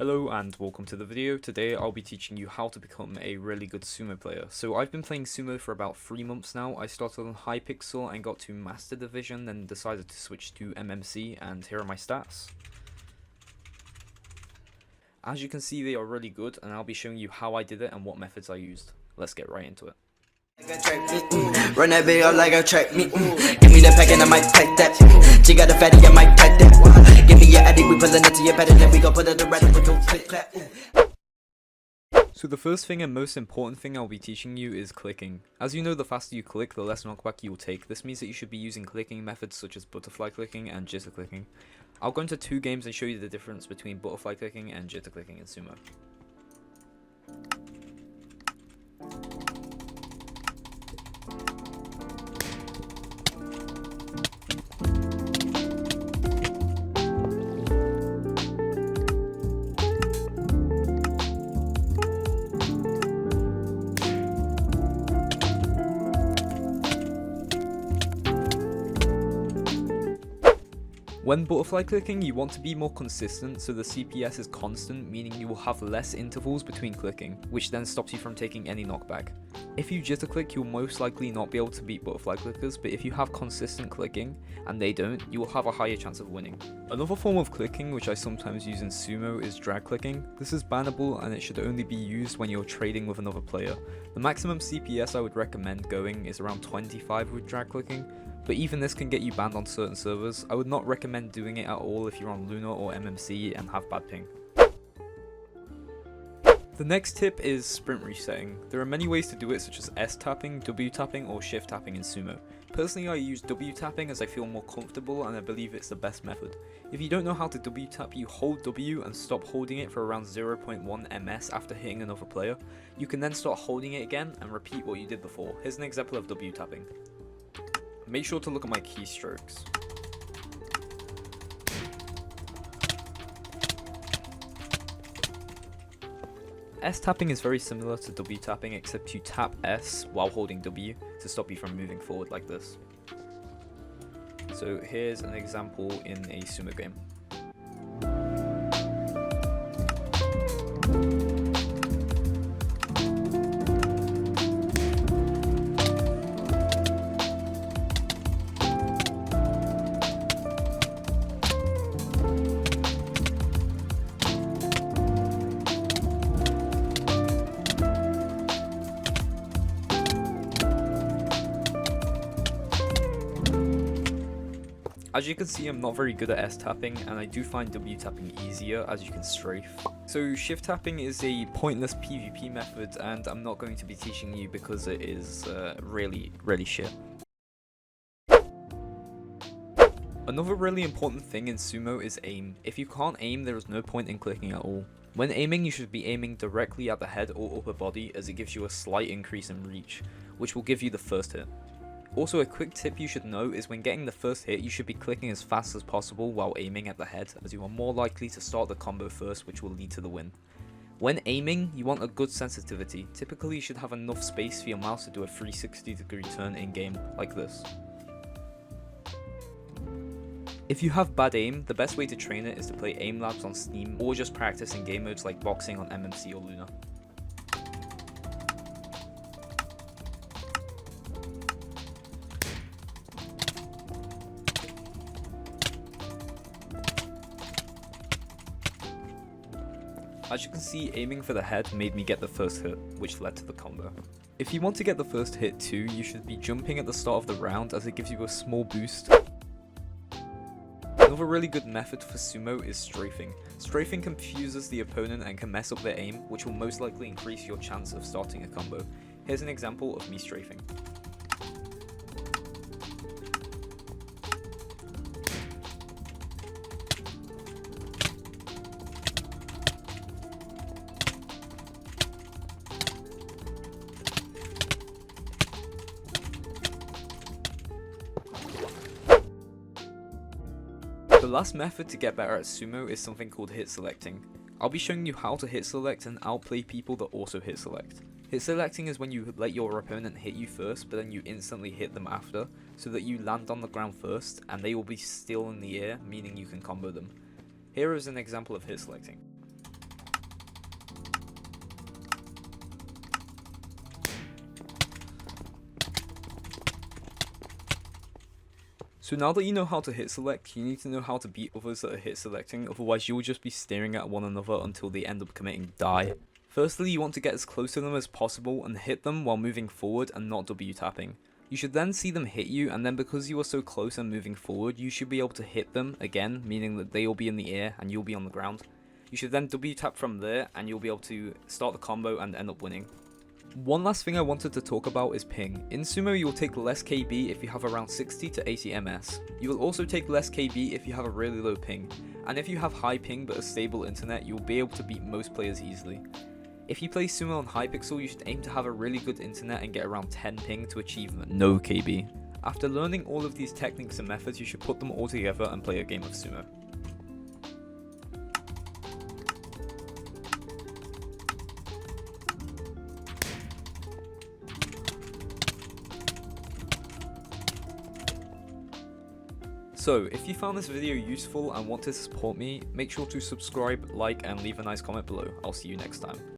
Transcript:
Hello and welcome to the video. Today I'll be teaching you how to become a really good Sumo player. So I've been playing Sumo for about 3 months now. I started on HYPIXEL and got to Master Division, then decided to switch to MMC, and here are my stats. As you can see, they are really good, and I'll be showing you how I did it and what methods I used. Let's get right into it. Run that video like a track me. Give me the pack and I might pack that. She got a fatty, I might pack that. Give me your addict, we pull it into your pattern, then we go put it the right with your click clap. So the first thing and most important thing I'll be teaching you is clicking. As you know, the faster you click, the less knockback you will take. This means that you should be using clicking methods such as butterfly clicking and jitter clicking. I'll go into 2 games and show you the difference between butterfly clicking and jitter clicking in Sumo. When butterfly clicking, you want to be more consistent, so the CPS is constant, meaning you will have less intervals between clicking, which then stops you from taking any knockback. If you jitter click, you'll most likely not be able to beat butterfly clickers, but if you have consistent clicking, and they don't, you will have a higher chance of winning. Another form of clicking, which I sometimes use in Sumo, is drag clicking. This is bannable, and it should only be used when you're trading with another player. The maximum CPS I would recommend going is around 25 with drag clicking, but even this can get you banned on certain servers. I would not recommend doing it at all if you're on LUNAR or MMC and have bad ping. The next tip is sprint resetting. There are many ways to do it, such as S tapping, W tapping, or shift tapping in Sumo. Personally, I use W tapping as I feel more comfortable and I believe it's the best method. If you don't know how to W tap, you hold W and stop holding it for around 0.1 ms after hitting another player. You can then start holding it again and repeat what you did before. Here's an example of W tapping. Make sure to look at my keystrokes. S tapping is very similar to W tapping, except you tap S while holding W to stop you from moving forward like this. So here's an example in a Sumo game. As you can see, I'm not very good at S tapping, and I do find W tapping easier as you can strafe. So shift tapping is a pointless PvP method, and I'm not going to be teaching you because it is really shit. Another really important thing in Sumo is aim. If you can't aim, there is no point in clicking at all. When aiming, you should be aiming directly at the head or upper body, as it gives you a slight increase in reach, which will give you the first hit. Also, a quick tip you should know is when getting the first hit, you should be clicking as fast as possible while aiming at the head, as you are more likely to start the combo first, which will lead to the win. When aiming, you want a good sensitivity. Typically, you should have enough space for your mouse to do a 360-degree turn in-game, like this. If you have bad aim, the best way to train it is to play aim labs on Steam, or just practice in game modes like boxing on MMC or LUNAR. As you can see, aiming for the head made me get the first hit, which led to the combo. If you want to get the first hit too, you should be jumping at the start of the round, as it gives you a small boost. Another really good method for Sumo is strafing. Strafing confuses the opponent and can mess up their aim, which will most likely increase your chance of starting a combo. Here's an example of me strafing. The last method to get better at Sumo is something called hit selecting. I'll be showing you how to hit select and outplay people that also hit select. Hit selecting is when you let your opponent hit you first, but then you instantly hit them after, so that you land on the ground first, and they will be still in the air, meaning you can combo them. Here is an example of hit selecting. So now that you know how to hit select, you need to know how to beat others that are hit selecting, otherwise you'll just be staring at one another until they end up committing die. Firstly, you want to get as close to them as possible and hit them while moving forward and not W tapping. You should then see them hit you, and then because you are so close and moving forward, you should be able to hit them again, meaning that they will be in the air and you'll be on the ground. You should then W tap from there and you'll be able to start the combo and end up winning. One last thing I wanted to talk about is ping. In Sumo you will take less KB if you have around 60 to 80 ms. You will also take less KB if you have a really low ping. And if you have high ping but a stable internet, you will be able to beat most players easily. If you play Sumo on HYPIXEL, you should aim to have a really good internet and get around 10 ping to achieve no KB. After learning all of these techniques and methods, you should put them all together and play a game of Sumo. So, if you found this video useful and want to support me, make sure to subscribe, like, and leave a nice comment below. I'll see you next time.